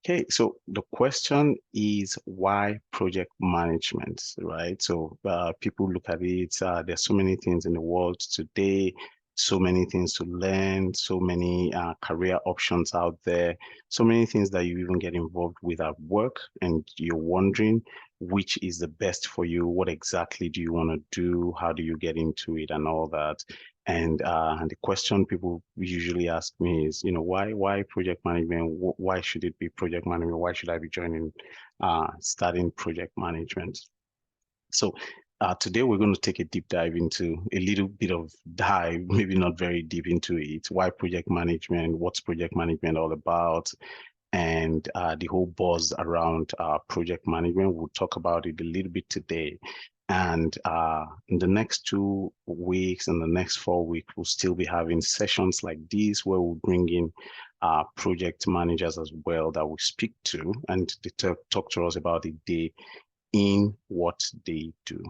Okay, so the question is why project management, right? So people look at it, there's so many things in the world today, so many things to learn, so many career options out there, so many things that you even get involved with at work, and you're wondering which is the best for you, what exactly do you want to do, how do you get into it, and all that. And the question people usually ask me is, why project management? Why should it be project management? Why should I be joining, starting project management? So today we're going to take a deep dive into a little bit of dive, maybe not very deep into it. Why project management? What's project management all about? And the whole buzz around project management. We'll talk about it a little bit today. And in the next 2 weeks and the next 4 weeks, we'll still be having sessions like these where we'll bring in project managers as well that we speak to, and they talk to us about the day in what they do.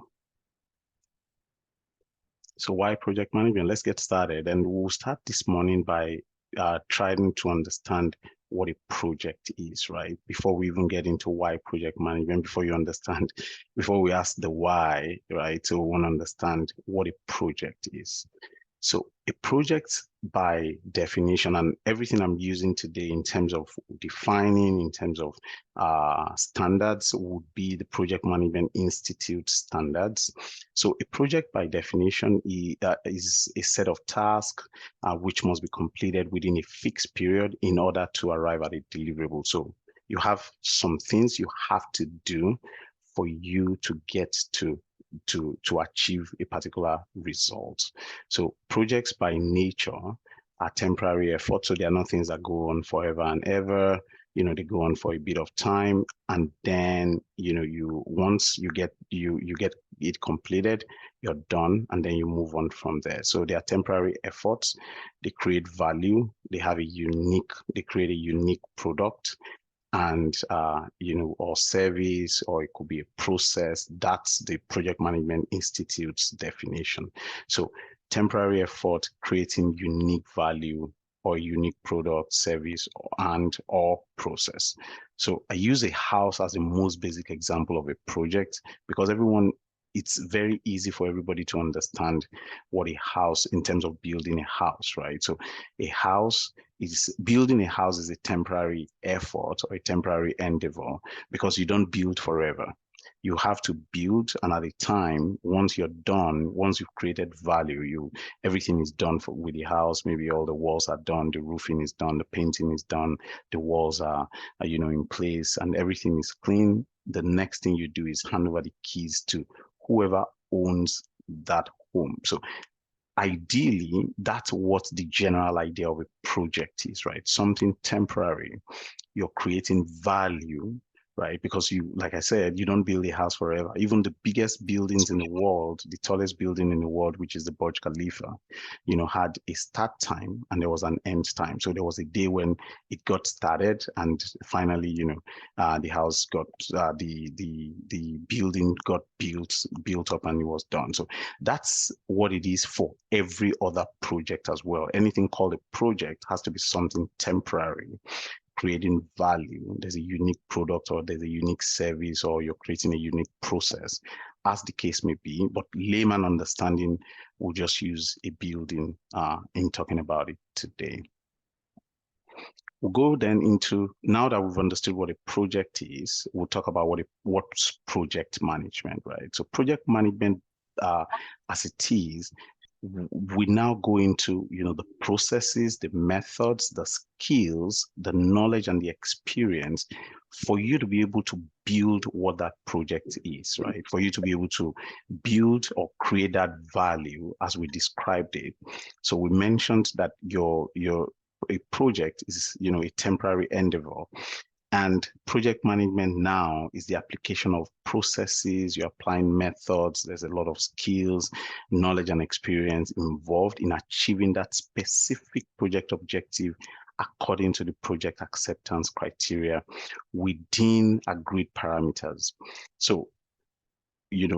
So why project management? Let's get started. And we'll start this morning by trying to understand what a project is, right? Before we even get into why project management, before we ask the why, right? So we want to understand what a project is. So a project by definition, and everything I'm using today in terms of defining, in terms of standards, would be the Project Management Institute standards. So a project by definition is a set of tasks which must be completed within a fixed period in order to arrive at a deliverable. So you have some things you have to do for you to get to achieve a particular result. So projects by nature are temporary efforts. So they are not things that go on forever and ever. They go on for a bit of time, and then once you get it completed, you're done, and then you move on from there. So they are temporary efforts. They create value. They create a unique product, and or service, or it could be a process. That's the Project Management Institute's definition. So temporary effort creating unique value or unique product, service, or process. So I use a house as the most basic example of a project because it's very easy for everybody to understand what a house, in terms of building a house, right? So building a house is a temporary effort or a temporary endeavor because you don't build forever. You have to build, and at a time, once you're done, once you've created value, everything is done with the house. Maybe all the walls are done, the roofing is done, the painting is done, the walls are in place, and everything is clean. The next thing you do is hand over the keys to whoever owns that home. So ideally, that's what the general idea of a project is, right? Something temporary. You're creating value, right? Because like I said, you don't build a house forever. Even the biggest buildings in the world, the tallest building in the world, which is the Burj Khalifa, had a start time and there was an end time. So there was a day when it got started, and finally, the house got, the building got built up, and it was done. So that's what it is for every other project as well. Anything called a project has to be something temporary, creating value. There's a unique product, or there's a unique service, or you're creating a unique process, as the case may be. But layman understanding will just use a building in talking about it today. We'll go then into, now that we've understood what a project is, we'll talk about what's project management, right? So project management, as it is, we now go into, the processes, the methods, the skills, the knowledge, and the experience for you to be able to build what that project is, right? For you to be able to build or create that value as we described it. So we mentioned that a project is, a temporary endeavor. And project management now is the application of processes, you're applying methods, there's a lot of skills, knowledge, and experience involved in achieving that specific project objective according to the project acceptance criteria within agreed parameters. So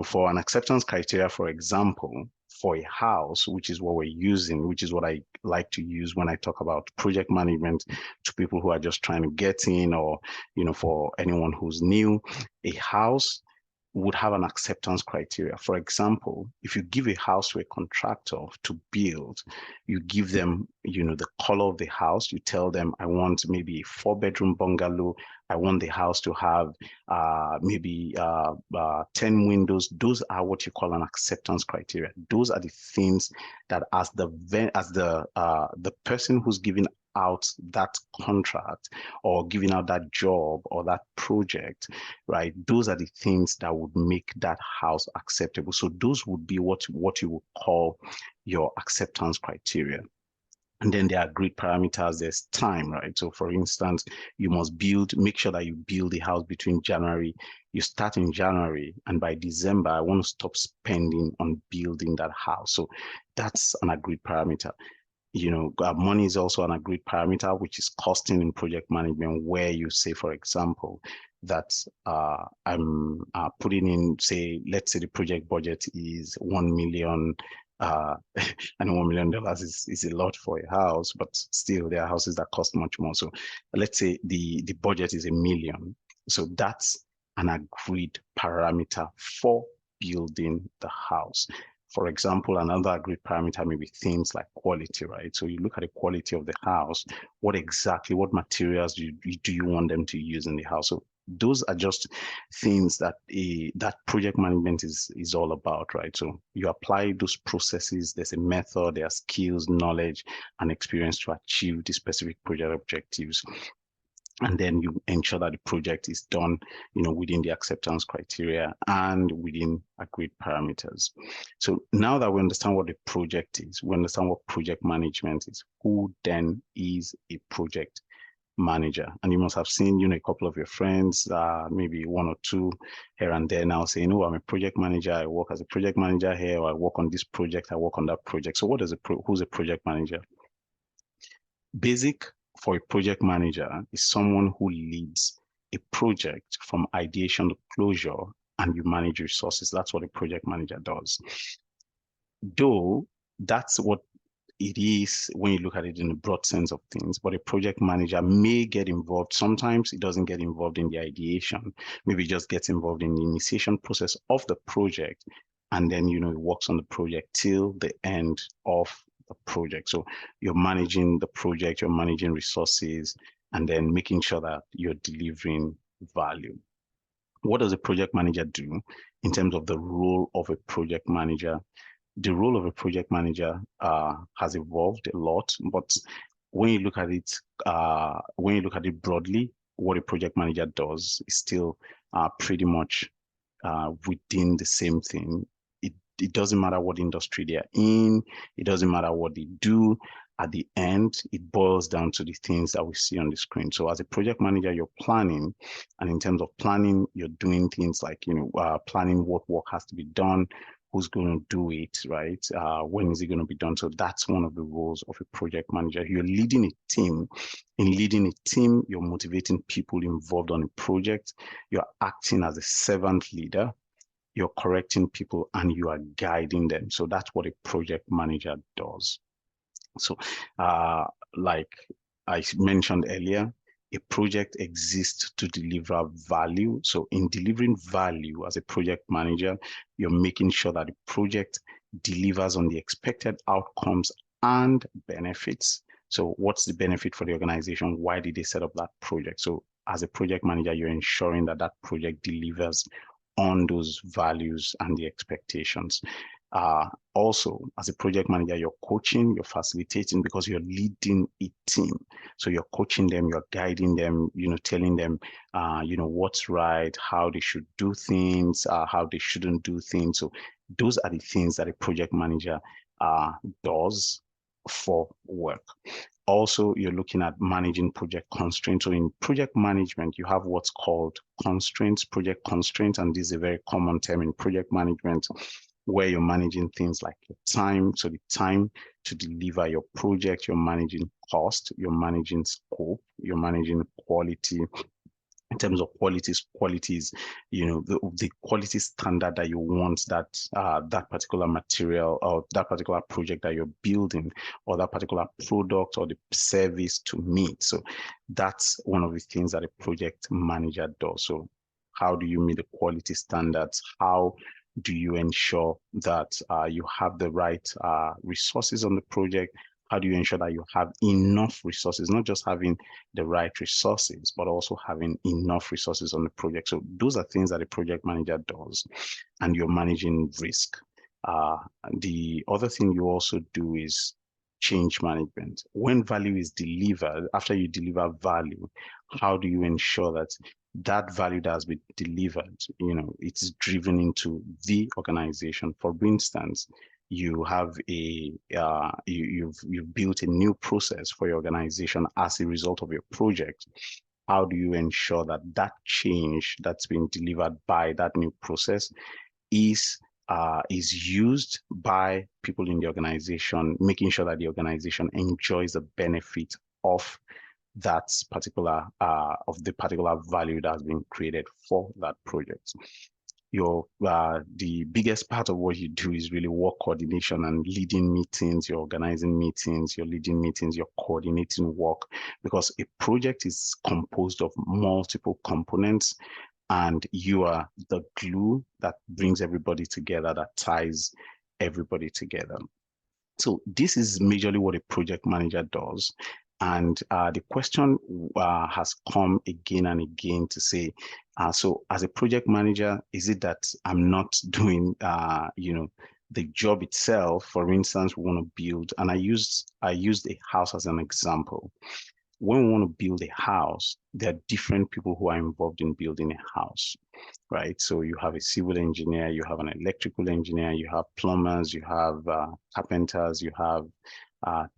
for an acceptance criteria, for example, for a house, which is what we're using, which is what I like to use when I talk about project management to people who are just trying to get in, or, for anyone who's new, a house would have an acceptance criteria. For example, if you give a house to a contractor to build, you give them, the color of the house. You tell them, I want maybe a 4-bedroom bungalow. I want the house to have maybe 10 windows. Those are what you call an acceptance criteria. Those are the things that as the person who's giving out that contract or giving out that job or that project, right? Those are the things that would make that house acceptable. So those would be what you would call your acceptance criteria. And then there are grid parameters. There's time, right? So for instance, you must make sure that you build the house between January. You start in January, and by December, I want to stop spending on building that house. So that's an agreed parameter. Money is also an agreed parameter, which is costing in project management, where you say, for example, that I'm putting in, say, let's say the project budget is 1 million. And $1 million is a lot for a house, but still there are houses that cost much more. So let's say the budget is 1 million. So that's an agreed parameter for building the house. For example, another agreed parameter may be things like quality, right? So you look at the quality of the house. What materials do you want them to use in the house? So those are just things that that project management is all about, right? So you apply those processes. There's a method, there are skills, knowledge, and experience to achieve the specific project objectives. And then you ensure that the project is done, within the acceptance criteria and within agreed parameters. So now that we understand what the project is, we understand what project management is, who then is a project manager? And you must have seen, a couple of your friends, maybe one or two here and there now saying, oh, I'm a project manager. I work as a project manager here, or I work on this project, I work on that project. So who's a project manager? Basic for a project manager is someone who leads a project from ideation to closure, and you manage resources. That's what a project manager does. Though that's what it is when you look at it in the broad sense of things, but a project manager may get involved. Sometimes it doesn't get involved in the ideation. Maybe it just gets involved in the initiation process of the project, and then, it works on the project till the end of the project. So you're managing the project, you're managing resources, and then making sure that you're delivering value. What does a project manager do in terms of the role of a project manager? The role of a project manager has evolved a lot, but when you look at it broadly, what a project manager does is still pretty much within the same thing. It doesn't matter what industry they're in. It doesn't matter what they do. At the end, it boils down to the things that we see on the screen. So as a project manager, you're planning. And in terms of planning, you're doing things like, planning what work has to be done, who's going to do it, right? When is it going to be done? So that's one of the roles of a project manager. You're leading a team. In leading a team, you're motivating people involved on a project. You're acting as a servant leader. You're correcting people, and you are guiding them. So that's what a project manager does. So like I mentioned earlier, a project exists to deliver value. So in delivering value as a project manager, you're making sure that the project delivers on the expected outcomes and benefits. So what's the benefit for the organization? Why did they set up that project? So as a project manager, you're ensuring that that project delivers on those values and the expectations. Also, as a project manager, you're coaching, you're facilitating, because you're leading a team. So you're coaching them, you're guiding them, telling them, what's right, how they should do things, how they shouldn't do things. So those are the things that a project manager does for work. Also, you're looking at managing project constraints. So in project management, you have what's called constraints, project constraints, and this is a very common term in project management, where you're managing things like your time. So the time to deliver your project, you're managing cost, you're managing scope, you're managing quality, terms of qualities, the quality standard that you want that that particular material or that particular project that you're building or that particular product or the service to meet. So that's one of the things that a project manager does. So how do you meet the quality standards? How do you ensure that you have the right resources on the project? How do you ensure that you have enough resources, not just having the right resources, but also having enough resources on the project? So those are things that a project manager does, and you're managing risk. The other thing you also do is change management. When value is delivered, after you deliver value, how do you ensure that that value that has been delivered, it's driven into the organization? For instance, you have you've built a new process for your organization as a result of your project. How do you ensure that that change that's been delivered by that new process is used by people in the organization, making sure that the organization enjoys the benefit of that particular the particular value that has been created for that project? The biggest part of what you do is really work coordination and leading meetings. You're organizing meetings, you're leading meetings, you're coordinating work, because a project is composed of multiple components, and you are the glue that brings everybody together, that ties everybody together. So this is majorly what a project manager does. And the question has come again and again to say, so as a project manager, is it that I'm not doing, the job itself? For instance, we want to build, and I used a house as an example. When we want to build a house, there are different people who are involved in building a house, right? So you have a civil engineer, you have an electrical engineer, you have plumbers, you have carpenters, you have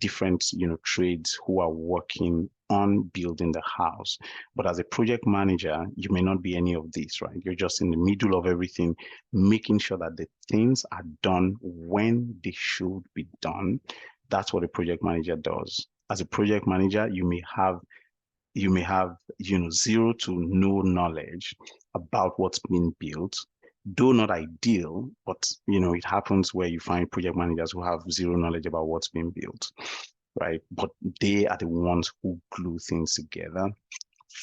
different trades who are working on building the house. But as a project manager, you may not be any of these, right? You're just in the middle of everything, making sure that the things are done when they should be done. That's what a project manager does. As a project manager, you may have zero to no knowledge about what's being built. Though not ideal, but it happens where you find project managers who have zero knowledge about what's being built, right? But they are the ones who glue things together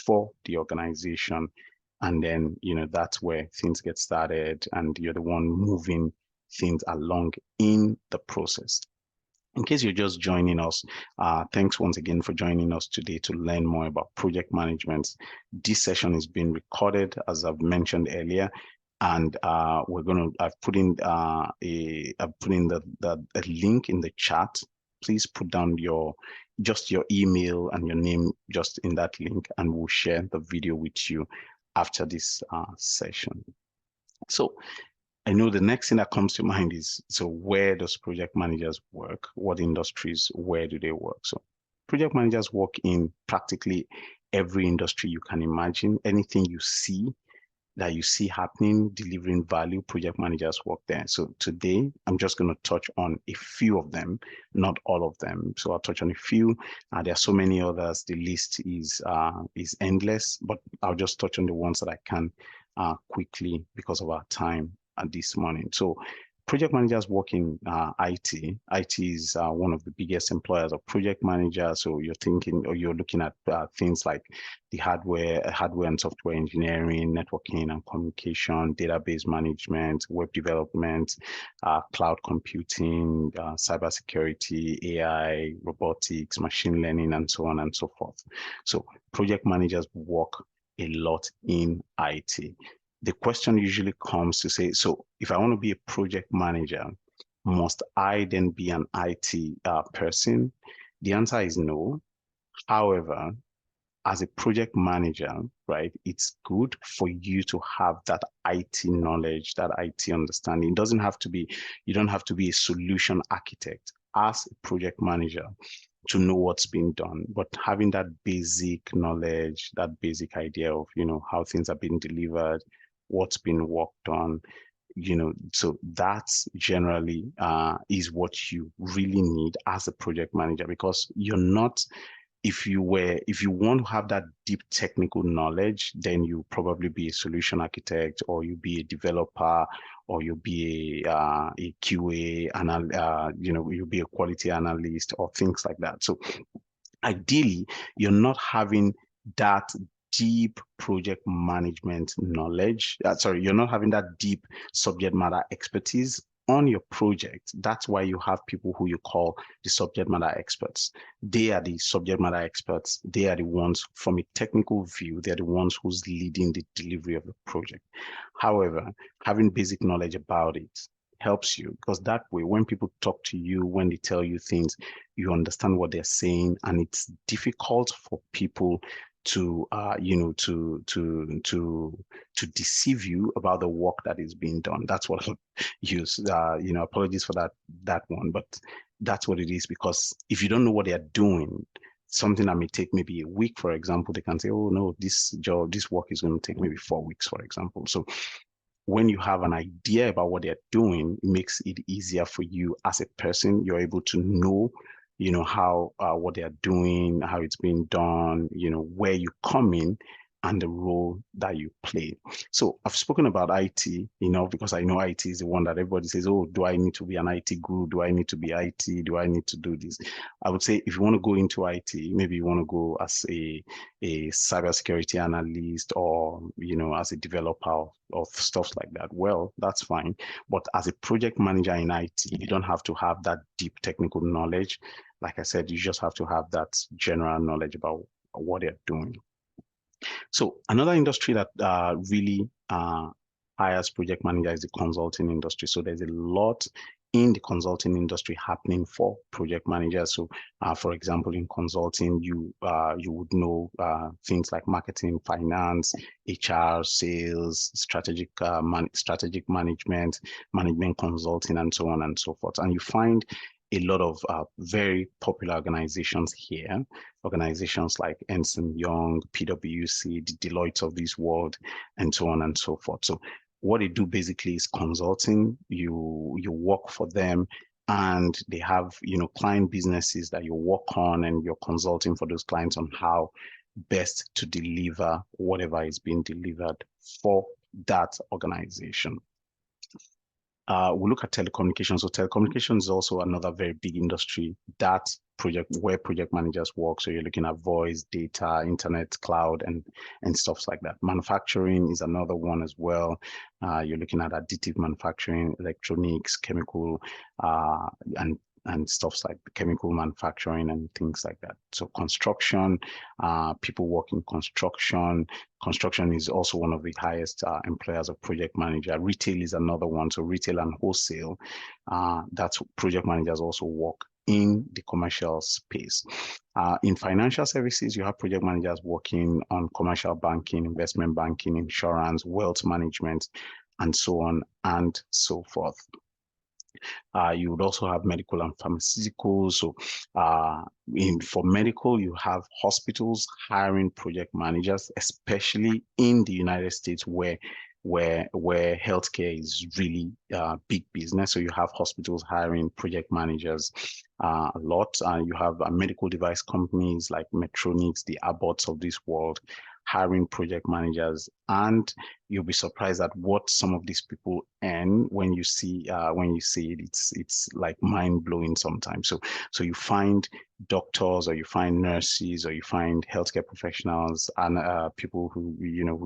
for the organization. And then, that's where things get started, and you're the one moving things along in the process. In case you're just joining us, thanks once again for joining us today to learn more about project management. This session is being recorded, as I've mentioned earlier, and I've put in a link in the chat. Please put down your email and your name just in that link, and we'll share the video with you after this session. So I know the next thing that comes to mind is, so where does project managers work? What industries, where do they work? So project managers work in practically every industry you can imagine. Anything you see happening, delivering value, project managers work there. So today, I'm just going to touch on a few of them, not all of them. So I'll touch on a few. There are so many others. The list is endless, but I'll just touch on the ones that I can quickly because of our time this morning. So project managers work in IT. IT is one of the biggest employers of project managers. So you're looking at things like the hardware and software engineering, networking and communication, database management, web development, cloud computing, cybersecurity, AI, robotics, machine learning, and so on and so forth. So project managers work a lot in IT. The question usually comes to say, so if I want to be a project manager, must I then be an IT person? The answer is no. However, as a project manager, right, it's good for you to have that IT knowledge, that IT understanding. You don't have to be a solution architect as a project manager to know what's being done, but having that basic knowledge, that basic idea of, how things are being delivered, what's been worked on, so that's generally is what you really need as a project manager, because you're not if you want to have that deep technical knowledge, then you probably be a solution architect, or you be a developer, or you be a QA, you'll be a quality analyst or things like that. So ideally, you're not having that deep project management knowledge. Sorry, you're not having that deep subject matter expertise on your project. That's why you have people who you call the subject matter experts. They are the subject matter experts. They are the ones from a technical view. They're the ones who's leading the delivery of the project. However, having basic knowledge about it helps you, because that way, when people talk to you, when they tell you things, you understand what they're saying, and it's difficult for people to to deceive you about the work that is being done. That's what I use. Apologies for that one, but that's what it is. Because if you don't know what they're doing, something that may take maybe a week, for example, they can say, oh no, this work is going to take maybe 4 weeks, for example. So when you have an idea about what they're doing, it makes it easier for you as a person. You're able to know, how what they're doing, how it's being done, where you come in, and the role that you play. So I've spoken about IT, because I know IT is the one that everybody says, oh, do I need to be an IT guru? Do I need to be IT? Do I need to do this? I would say if you want to go into IT, maybe you want to go as a cybersecurity analyst, or, as a developer of stuff like that. Well, that's fine. But as a project manager in IT, you don't have to have that deep technical knowledge. Like I said, you just have to have that general knowledge about what they're doing. So another industry that really hires project managers is the consulting industry. So there's a lot in the consulting industry happening for project managers. So, for example, in consulting, you would know things like marketing, finance, HR, sales, strategic management, management consulting, and so on and so forth. And you find a lot of very popular organizations here, organizations like Ernst & Young, PwC, the Deloitte of this world, and so on and so forth. So what they do basically is consulting. You work for them, and they have, client businesses that you work on, and you're consulting for those clients on how best to deliver whatever is being delivered for that organization. We'll look at telecommunications. So telecommunications is also another very big industry where project managers work. So you're looking at voice, data, internet, cloud, and stuff like that. Manufacturing is another one as well. You're looking at additive manufacturing, electronics, chemical, and stuff like chemical manufacturing and things like that. So construction, people work in construction. Construction is also one of the highest employers of project manager. Retail is another one. So retail and wholesale, that's project managers also work in the commercial space. In financial services, you have project managers working on commercial banking, investment banking, insurance, wealth management, and so on and so forth. You would also have medical and pharmaceuticals. So for medical, you have hospitals hiring project managers, especially in the United States where healthcare is really big business. So you have hospitals hiring project managers a lot. You have medical device companies like Medtronic, the Abbotts of this world, hiring project managers, and you'll be surprised at what some of these people earn when you see it. It's like mind-blowing sometimes. So you find doctors, or you find nurses, or you find healthcare professionals, and people who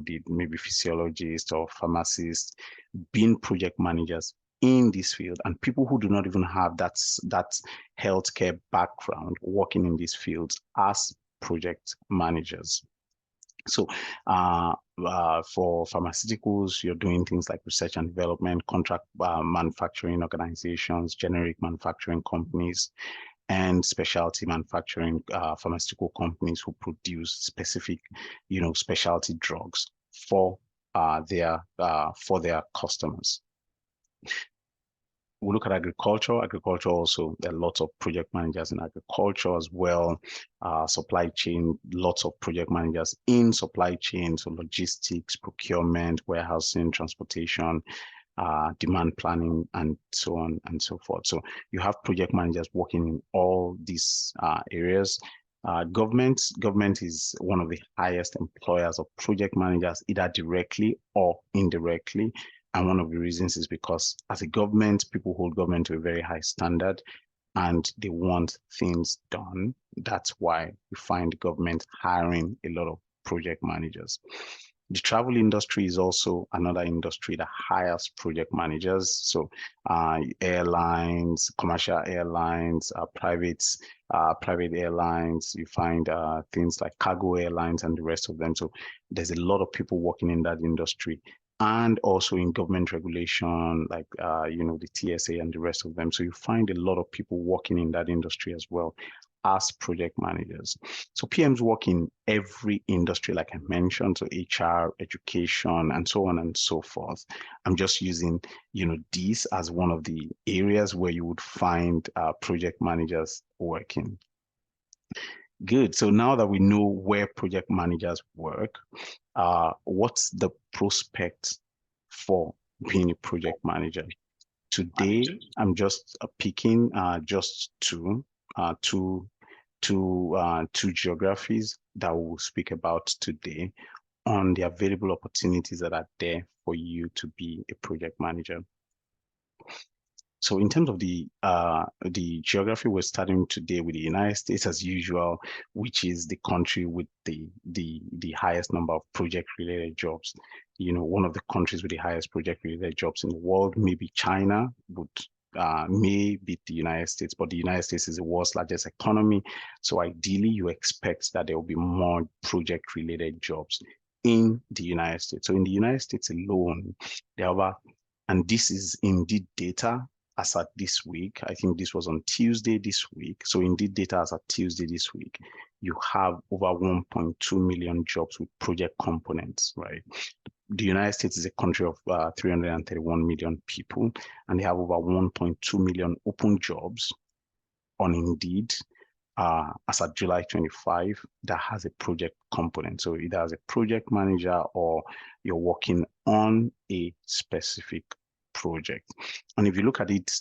did maybe physiologists or pharmacists being project managers in this field, and people who do not even have that healthcare background working in these fields as project managers. So for pharmaceuticals, you're doing things like research and development, contract manufacturing organizations, generic manufacturing companies, and specialty manufacturing pharmaceutical companies who produce specific, specialty drugs for their customers. We look at agriculture. Agriculture also, there are lots of project managers in agriculture as well. Supply chain, lots of project managers in supply chain, so logistics, procurement, warehousing, transportation, demand planning, and so on and so forth. So you have project managers working in all these areas. Government is one of the highest employers of project managers, either directly or indirectly. And one of the reasons is because as a government, people hold government to a very high standard and they want things done. That's why you find government hiring a lot of project managers. The travel industry is also another industry that hires project managers. So airlines, commercial airlines, private airlines, you find things like cargo airlines and the rest of them. So there's a lot of people working in that industry, and also in government regulation, like the TSA and the rest of them. So you find a lot of people working in that industry as well as project managers. So PMs work in every industry, like I mentioned, so HR, education, and so on and so forth. I'm just using, this as one of the areas where you would find project managers working. Good. So now that we know where project managers work, what's the prospect for being a project manager? Today, I'm just picking just two geographies that we'll speak about today on the available opportunities that are there for you to be a project manager. So in terms of the geography, we're starting today with the United States as usual, which is the country with the highest number of project-related jobs. One of the countries with the highest project-related jobs in the world, maybe China, may beat the United States, but the United States is the world's largest economy. So ideally, you expect that there will be more project-related jobs in the United States. So in the United States alone, there are, and this is indeed data as at this week. I think this was on Tuesday this week. So indeed data as at Tuesday this week, you have over 1.2 million jobs with project components, right? The United States is a country of 331 million people, and they have over 1.2 million open jobs on Indeed as at July 25 that has a project component. So either as a project manager or you're working on a specific project. And if you look at it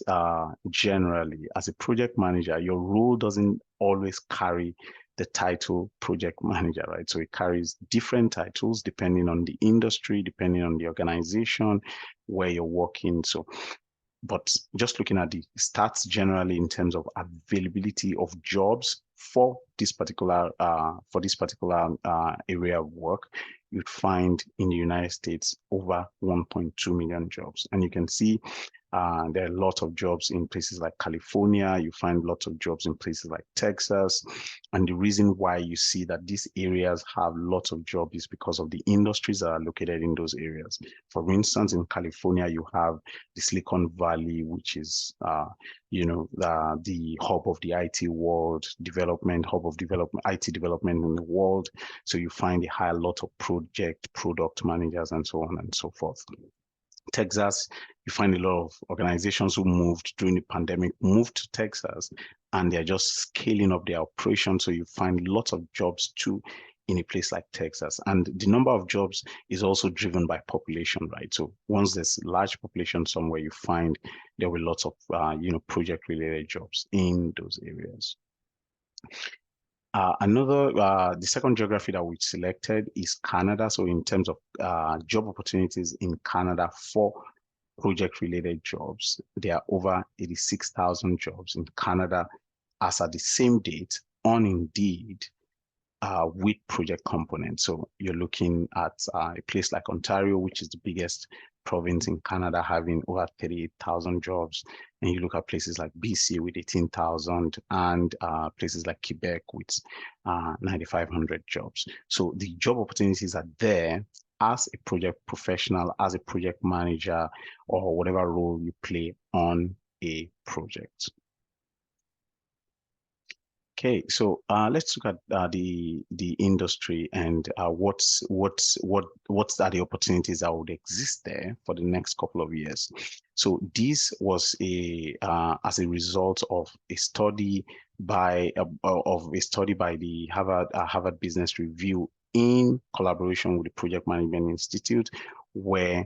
generally, as a project manager, your role doesn't always carry the title project manager, right? So it carries different titles depending on the industry, depending on the organization where you're working. So, but just looking at the stats generally in terms of availability of jobs for this particular area of work, you'd find in the United States over 1.2 million jobs. And you can see there are lots of jobs in places like California. You find lots of jobs in places like Texas. And the reason why you see that these areas have lots of jobs is because of the industries that are located in those areas. For instance, in California, you have the Silicon Valley, which is, the hub of the IT world, hub of IT development in the world. So you find a high lot of product managers, and so on and so forth. Texas, you find a lot of organizations who moved during the pandemic, moved to Texas, and they're just scaling up their operations. So you find lots of jobs too in a place like Texas. And the number of jobs is also driven by population, right? So once there's large population somewhere, you find there were lots of, project-related jobs in those areas. The second geography that we selected is Canada. So in terms of job opportunities in Canada for project-related jobs, there are over 86,000 jobs in Canada as at the same date on Indeed with project components. So you're looking at a place like Ontario, which is the biggest province in Canada, having over 38,000 jobs. And you look at places like BC with 18,000 and places like Quebec with 9,500 jobs. So the job opportunities are there as a project professional, as a project manager, or whatever role you play on a project. Okay, so let's look at the industry and what are the opportunities that would exist there for the next couple of years. So this was as a result of a study by the Harvard Business Review in collaboration with the Project Management Institute, where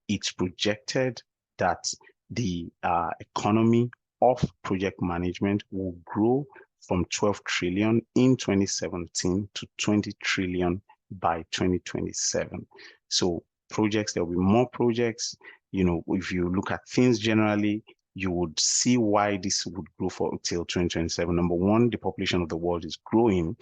it's projected that the economy of project management will grow from 12 trillion in 2017 to 20 trillion by 2027. So projects, there will be more projects. If you look at things generally, you would see why this would grow for until 2027. Number one, the population of the world is growing.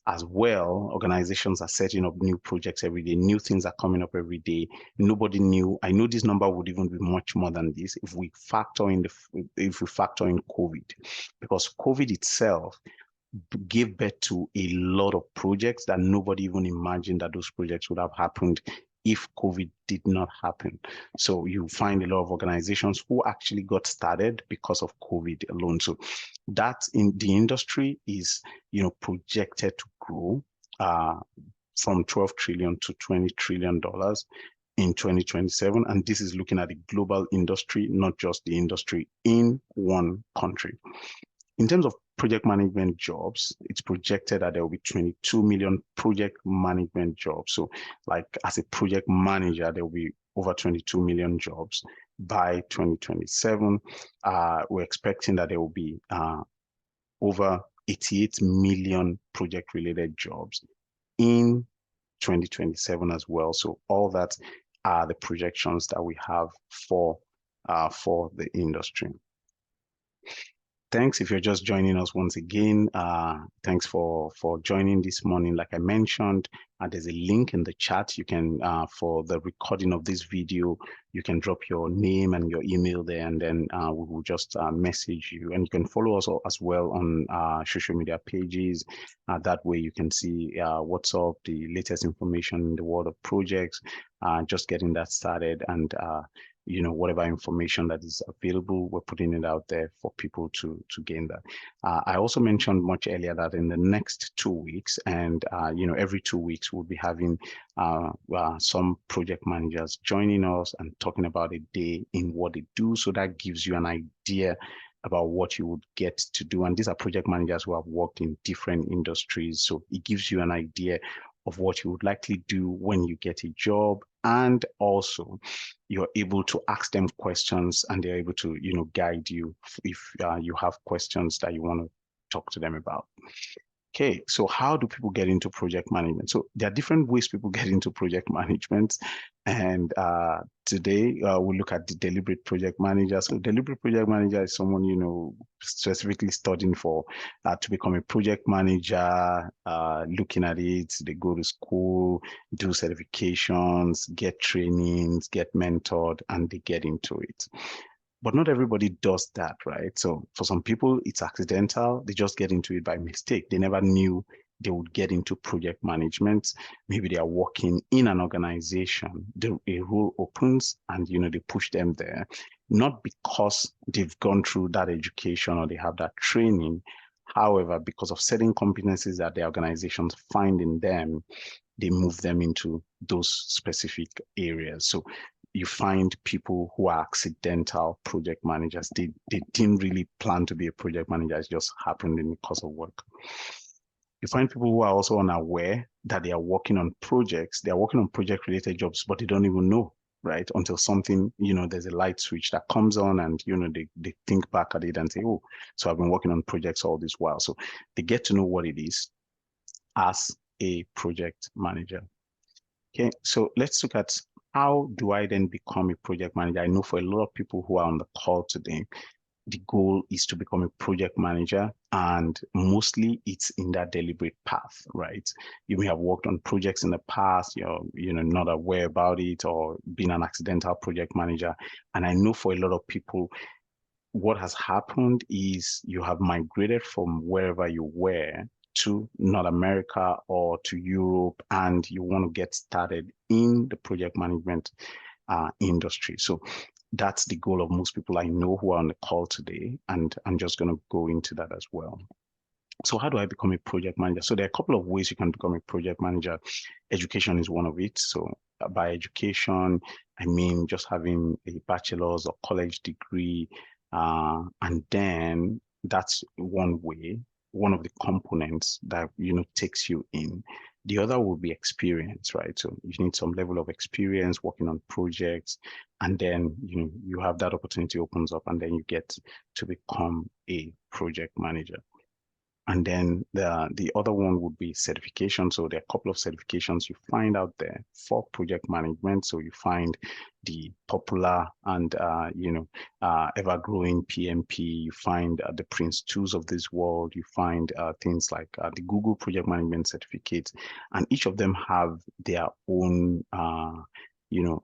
As well, organizations are setting up new projects every day. New things are coming up every day. Nobody knew. I know this number would even be much more than this if we factor in COVID, because COVID itself gave birth to a lot of projects that nobody even imagined that those projects would have happened if COVID did not happen. So you find a lot of organizations who actually got started because of COVID alone. So that in the industry is, projected to grow from 12 trillion to 20 trillion dollars in 2027. And this is looking at the global industry, not just the industry in one country. In terms of project management jobs, it's projected that there will be 22 million project management jobs. So like as a project manager, there will be over 22 million jobs by 2027. We're expecting that there will be over 88 million project-related jobs in 2027 as well. So all that are the projections that we have for the industry. Thanks if you're just joining us once again. Thanks for joining this morning. Like I mentioned, there's a link in the chat. You can, for the recording of this video, you can drop your name and your email there, and then we will just message you. And you can follow us as well on social media pages. That way you can see what's up, the latest information in the world of projects, just getting that started, and whatever information that is available, we're putting it out there for people to gain that. I also mentioned much earlier that in the next 2 weeks, and every 2 weeks, we'll be having some project managers joining us and talking about a day in what they do. So that gives you an idea about what you would get to do. And these are project managers who have worked in different industries. So it gives you an idea of what you would likely do when you get a job. And also you're able to ask them questions, and they're able to, guide you if you have questions that you want to talk to them about. Okay, so how do people get into project management? So there are different ways people get into project management. And today we'll look at the deliberate project manager. So deliberate project manager is someone, specifically studying for to become a project manager, looking at it. They go to school, do certifications, get trainings, get mentored, and they get into it. But not everybody does that, right? So for some people, it's accidental. They just get into it by mistake. They never knew they would get into project management. Maybe they are working in an organization, a role opens, and they push them there, not because they've gone through that education or they have that training. However, because of certain competencies that the organizations find in them, they move them into those specific areas. So you find people who are accidental project managers. They didn't really plan to be a project manager. It just happened in the course of work. You find people who are also unaware that they are working on projects. They are working on project-related jobs, but they don't even know, right? Until something, there's a light switch that comes on, and, they think back at it and say, oh, so I've been working on projects all this while. So they get to know what it is as a project manager. Okay, so let's look at how do I then become a project manager? I know for a lot of people who are on the call today, the goal is to become a project manager, and mostly it's in that deliberate path, right? You may have worked on projects in the past, you're not aware about it, or been an accidental project manager. And I know for a lot of people, what has happened is you have migrated from wherever you were to North America or to Europe, and you want to get started in the project management industry. So that's the goal of most people I know who are on the call today, and I'm just going to go into that as well. So how do I become a project manager? So there are a couple of ways you can become a project manager. Education is one of it. So by education, I mean just having a bachelor's or college degree, and then that's one way, one of the components that takes you in. The other will be experience, right? So you need some level of experience working on projects, and then you have that opportunity opens up, and then you get to become a project manager. And then the other one would be certification. So there are a couple of certifications you find out there for project management. So you find the popular and ever-growing PMP. You find the Prince 2s of this world. You find things like the Google Project Management Certificate, and each of them have their own, I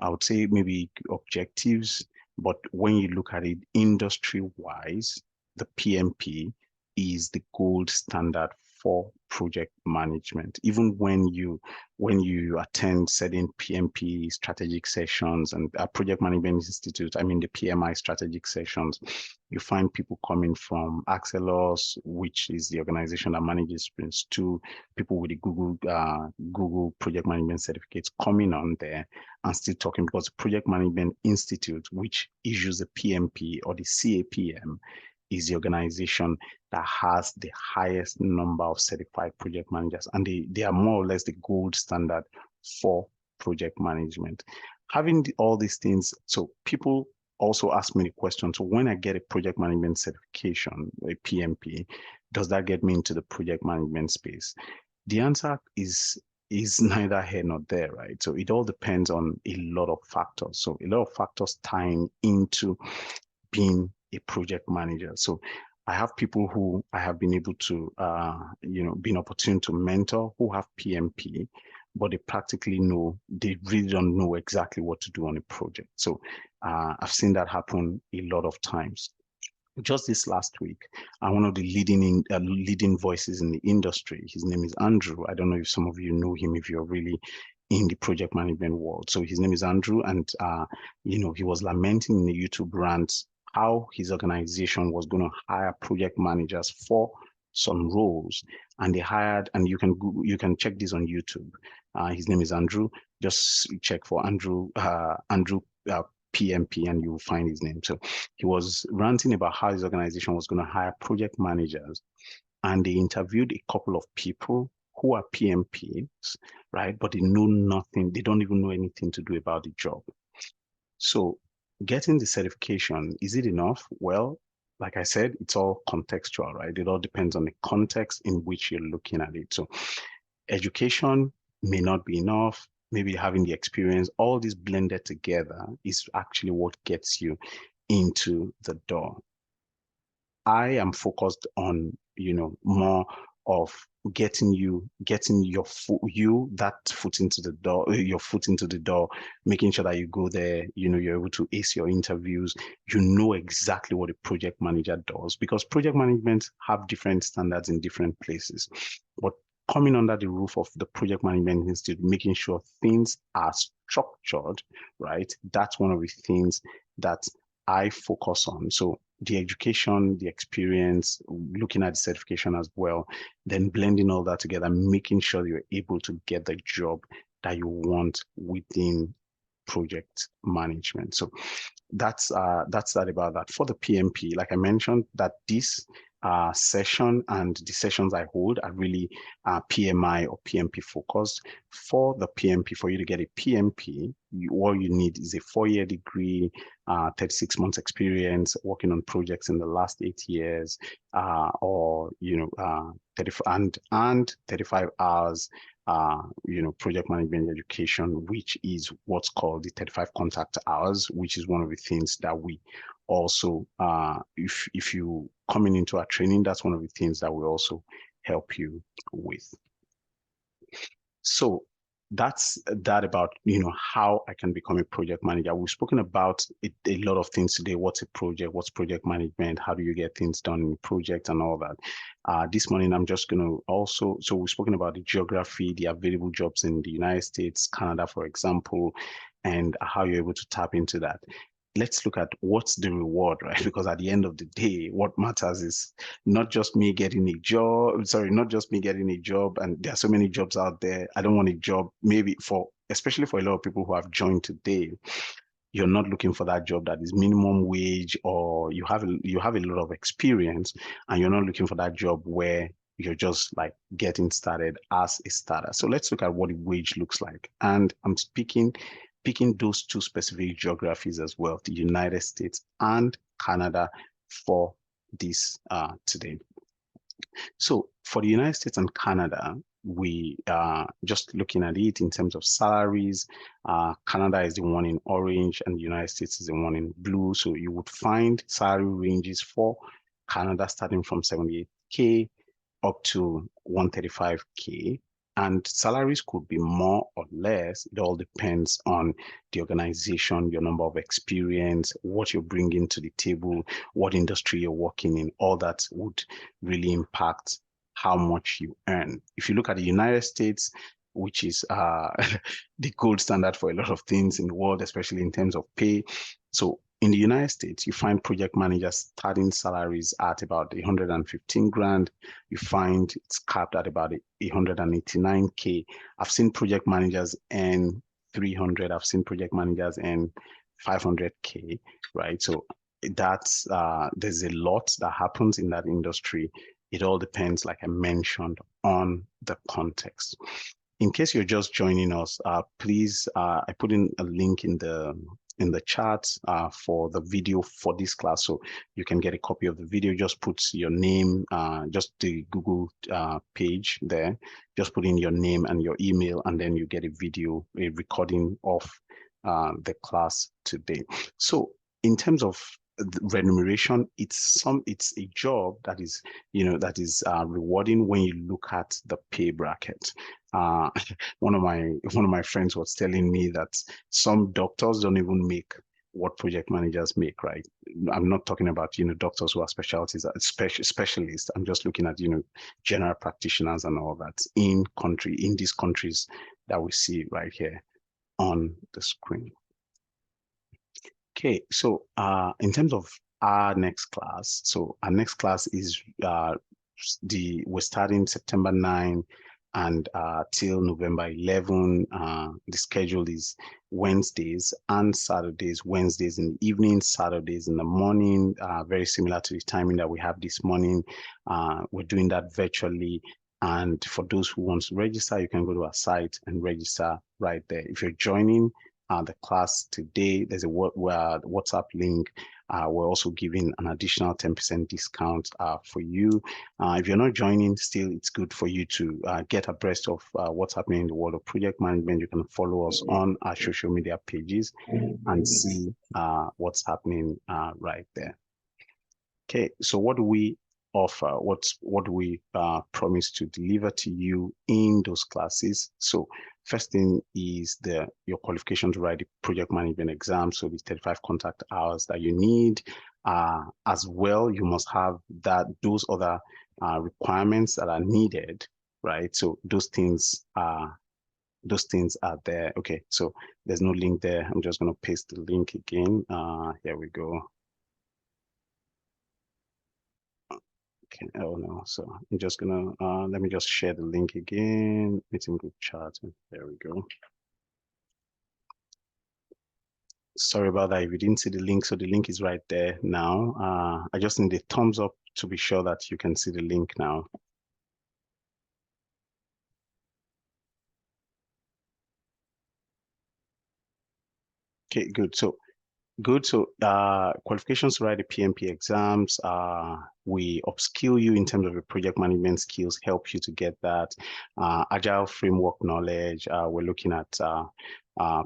would say maybe objectives. But when you look at it industry-wise, the PMP is the gold standard for project management. Even when you attend certain PMP strategic sessions and Project Management Institute, I mean the PMI strategic sessions, you find people coming from Axelos, which is the organization that manages Prince 2, people with the Google Project Management certificates coming on there and still talking, because the Project Management Institute, which issues the PMP or the CAPM, is the organization that has the highest number of certified project managers, and they are more or less the gold standard for project management. Having all these things, so people also ask me the question, so when I get a project management certification, a PMP, does that get me into the project management space? The answer is neither here nor there, right? So it all depends on a lot of factors. So a lot of factors tying into being a project manager. So I have people who I have been able to, been opportune to mentor who have PMP, but they practically they really don't know exactly what to do on a project. So I've seen that happen a lot of times. Just this last week, one of the leading voices in the industry, his name is Andrew. I don't know if some of you know him, if you're really in the project management world. So his name is Andrew, and he was lamenting in the YouTube rant how his organization was going to hire project managers for some roles, and they hired, and you can check this on YouTube. His name is Andrew. Just check for Andrew PMP and you'll find his name. So he was ranting about how his organization was going to hire project managers, and they interviewed a couple of people who are PMPs, right? But they know nothing. They don't even know anything to do about the job. So getting the certification, is it enough? Well, like I said, it's all contextual, right? It all depends on the context in which you're looking at it. So education may not be enough. Maybe having the experience, all this blended together is actually what gets you into the door. I am focused on, more of getting your foot into the door, your foot into the door, making sure that you go there, you're able to ace your interviews, you know exactly what a project manager does, because project management have different standards in different places. But coming under the roof of the Project Management Institute, making sure things are structured, right? That's one of the things that I focus on. So the education, the experience, looking at the certification as well, then blending all that together, making sure you're able to get the job that you want within project management. So that's that about that. For the PMP, like I mentioned, that this session and the sessions I hold are really PMI or PMP focused. For the PMP, for you to get a PMP, all you need is a 4-year degree, 36 months experience working on projects in the last 8 years, or 35 hours project management education, which is what's called the 35 contact hours, which is one of the things that we also, if you coming into our training, that's one of the things that we also help you with. So that's that about, how I can become a project manager. We've spoken about it, a lot of things today. What's a project? What's project management? How do you get things done in a project and all that? This morning, I'm just going to also, so we've spoken about the geography, the available jobs in the United States, Canada, for example, and how you're able to tap into that. Let's look at what's the reward, right? Because at the end of the day, what matters is not just me getting a job, and there are so many jobs out there. I don't want a job, especially for a lot of people who have joined today. You're not looking for that job that is minimum wage, or you have a lot of experience, and you're not looking for that job where you're just like getting started as a starter. So let's look at what a wage looks like. And I'm picking those two specific geographies as well, the United States and Canada, for this today. So For the United States and Canada, we just looking at it in terms of salaries. Canada is the one in orange and the United States is the one in blue. So you would find salary ranges for Canada starting from 78K up to 135K. And salaries could be more or less. It all depends on the organization, your number of experience, what you're bringing to the table, what industry you're working in. All that would really impact how much you earn. If you look at the United States, which is the gold standard for a lot of things in the world, especially in terms of pay. So in the United States, you find project managers starting salaries at about 115 grand. You find it's capped at about 189K. I've seen project managers earn 300. I've seen project managers earn 500K, right? So that's there's a lot that happens in that industry. It all depends, like I mentioned, on the context. In case you're just joining us, please, I put in a link in the chat for the video for this class, so you can get a copy of the video. Just put your name, just the Google page there. Just put in your name and your email, and then you get a video, a recording of the class today. So in terms of the remuneration, it's a job that is, rewarding when you look at the pay bracket. One of my friends was telling me that some doctors don't even make what project managers make, right? I'm not talking about, doctors who are specialists. I'm just looking at, general practitioners and all that in these countries that we see right here on the screen. Okay, so in terms of our next class, so our next class is we're starting September 9 and till November 11. The schedule is Wednesdays and Saturdays, Wednesdays in the evening, Saturdays in the morning, very similar to the timing that we have this morning. We're doing that virtually. And for those who want to register, you can go to our site and register right there. If you're joining the class today, there's a WhatsApp link. We're also giving an additional 10% discount for you. If you're not joining still, it's good for you to get abreast of what's happening in the world of project management. You can follow us on our social media pages and see what's happening right there. Okay, so what do we offer? What do we promise to deliver to you in those classes? So first thing is your qualification to write the project management exam. So the 35 contact hours that you need. As well, you must have those other requirements that are needed, right? So those things are there. Okay, so there's no link there. I'm just going to paste the link again. Here we go. Okay, oh no, so I'm just gonna let me just share the link again. Meeting group chat. There we go. Sorry about that if you didn't see the link. So the link is right there now. I just need a thumbs up to be sure that you can see the link now. Okay, good. So qualifications to write the PMP exams. We upskill you in terms of your project management skills, help you to get that agile framework knowledge. We're looking at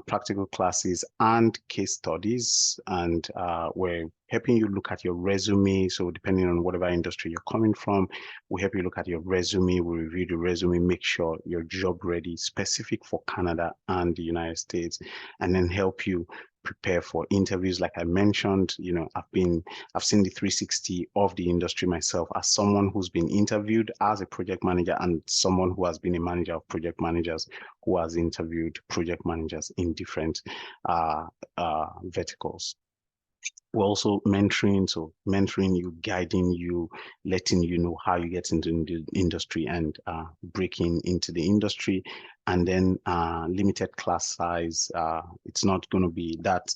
practical classes and case studies, and we're helping you look at your resume. So depending on whatever industry you're coming from, we help you look at your resume. We review the resume, make sure you're job ready, specific for Canada and the United States, and then help you prepare for interviews. Like I mentioned, I've seen the 360 of the industry myself as someone who's been interviewed as a project manager and someone who has been a manager of project managers who has interviewed project managers in different verticals. We're also mentoring, so mentoring you, guiding you, letting you know how you get into the industry and breaking into the industry. And then limited class size. It's not going to be that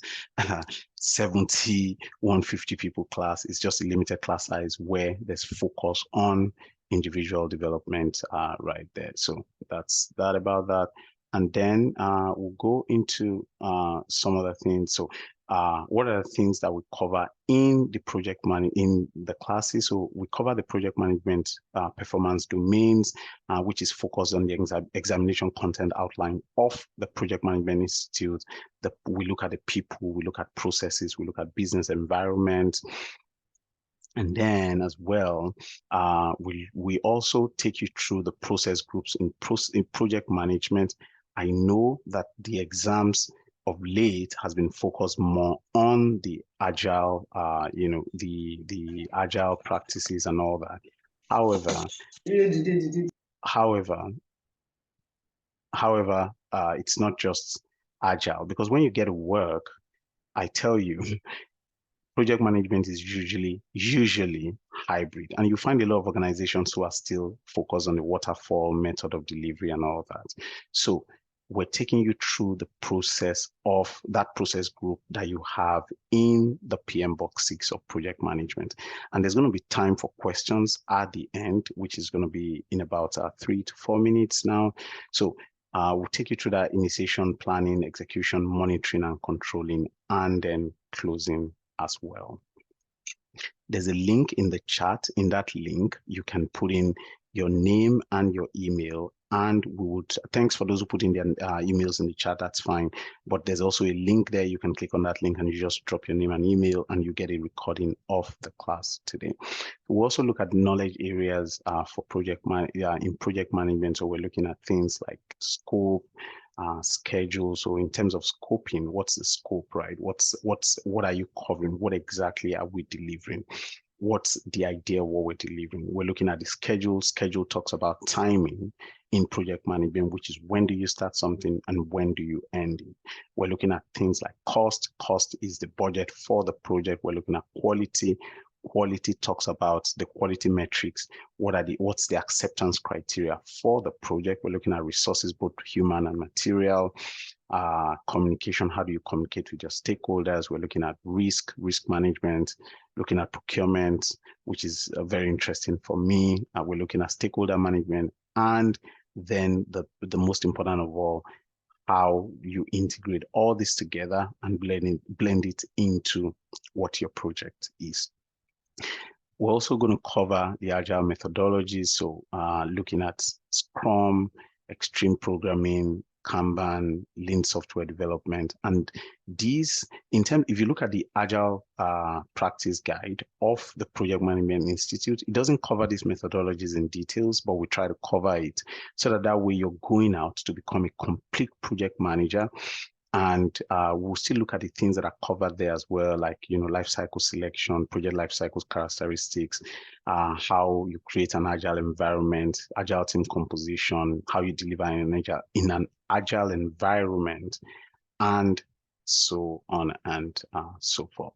70, 150 people class. It's just a limited class size where there's focus on individual development right there. So that's that about that. And then we'll go into some other things. So what are the things that we cover in the in the classes? So we cover the project management performance domains, which is focused on the examination content outline of the Project Management Institute. We look at the people, we look at processes, we look at business environment. And then as well, we also take you through the process groups in project management. I know that the exams of late has been focused more on the agile, the agile practices and all that. However, it's not just agile, because when you get to work, I tell you, project management is usually hybrid, and you find a lot of organizations who are still focused on the waterfall method of delivery and all that. So we're taking you through the process of that process group that you have in the PM Box 6 of project management. And there's going to be time for questions at the end, which is going to be in about 3 to 4 minutes now. So we'll take you through that initiation, planning, execution, monitoring, and controlling, and then closing as well. There's a link in the chat. In that link, you can put in your name and your email, and we would, thanks for those who put in their emails in the chat, that's fine. But there's also a link there. You can click on that link and you just drop your name and email, and you get a recording of the class today. We'll also look at knowledge areas for in project management. So we're looking at things like scope, schedule. So in terms of scoping, what's the scope, right? What are you covering? What exactly are we delivering? What's the idea of what we're delivering? We're looking at the schedule. Schedule talks about timing in project management, which is when do you start something and when do you end it. We're looking at things like cost. Cost is the budget for the project. We're looking at quality. Quality talks about the quality metrics. What's the acceptance criteria for the project? We're looking at resources, both human and material. Communication, how do you communicate with your stakeholders? We're looking at risk management, looking at procurement, which is very interesting for me. We're looking at stakeholder management, and then the most important of all, how you integrate all this together and blend it into what your project is. We're also going to cover the Agile methodologies, so looking at Scrum, extreme programming, Kanban, Lean software development. And these, if you look at the Agile practice guide of the Project Management Institute, it doesn't cover these methodologies in details, but we try to cover it so that way you're going out to become a complete project manager. And we'll still look at the things that are covered there as well, like, life cycle selection, project life cycle characteristics, how you create an agile environment, agile team composition, how you deliver in an agile environment, and so on and so forth.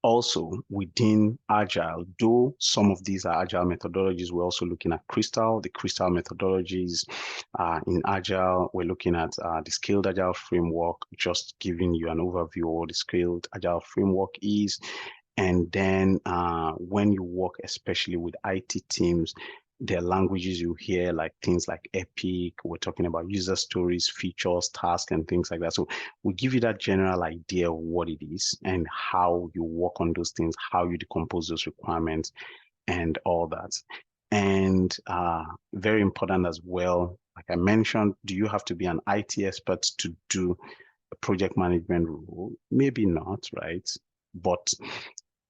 Also, within Agile, though some of these are Agile methodologies, we're also looking at the Crystal methodologies. In Agile, we're looking at the Scaled Agile framework, just giving you an overview of what the Scaled Agile framework is. And then when you work, especially with IT teams, there are languages you hear, like things like Epic. We're talking about user stories, features, tasks, and things like that. So we give you that general idea of what it is and how you work on those things, how you decompose those requirements, and all that. And very important as well, like I mentioned, do you have to be an IT expert to do a project management role? Maybe not, right? But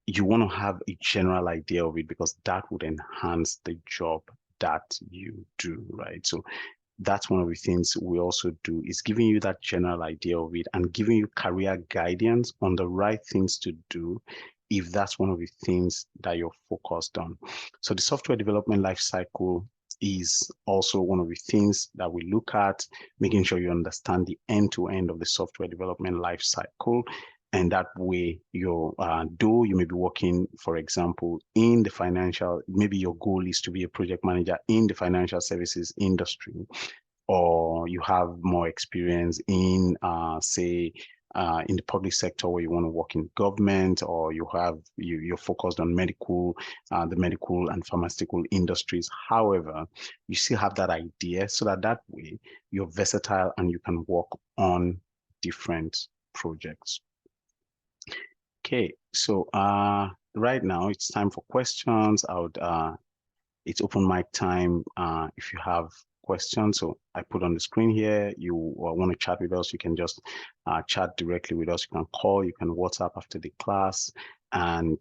you want to have a general idea of it, because that would enhance the job that you do, right? So that's one of the things we also do, is giving you that general idea of it and giving you career guidance on the right things to do if that's one of the things that you're focused on. So the software development lifecycle is also one of the things that we look at, making sure you understand the end-to-end of the software development lifecycle. And that way, though you may be working, for example, in the financial, maybe your goal is to be a project manager in the financial services industry, or you have more experience in, say, in the public sector where you want to work in government, or you're focused on the medical and pharmaceutical industries. However, you still have that idea, so that way you're versatile and you can work on different projects. Okay, so right now it's time for questions. It's open mic time. If you have questions, so I put on the screen here, you want to chat with us, you can just chat directly with us. You can call, you can WhatsApp after the class. And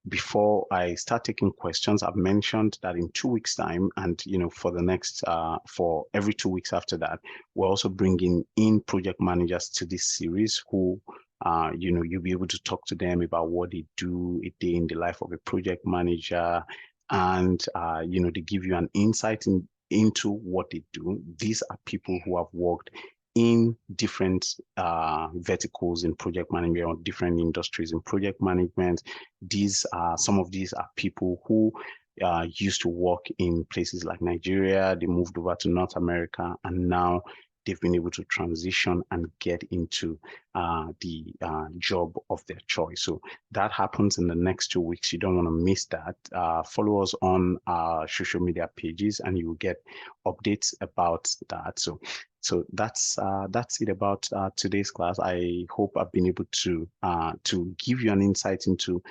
before I start taking questions, I've mentioned that in 2 weeks' time, and for the next for every 2 weeks after that, we're also bringing in project managers to this series who you'll be able to talk to them about what they do a day in the life of a project manager, and they give you an insight into what they do. These are people who have worked in different verticals in project management or different industries in project management. Some of these are people who used to work in places like Nigeria. They moved over to North America, and now they've been able to transition and get into the job of their choice. So that happens in the next 2 weeks. You don't want to miss that. Follow us on our social media pages, and you will get updates about that. So that's it about today's class. I hope I've been able to give you an insight into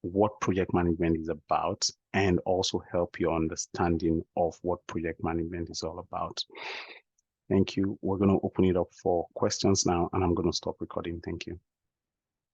what project management is about, and also help your understanding of what project management is all about. Thank you. We're going to open it up for questions now, and I'm going to stop recording. Thank you.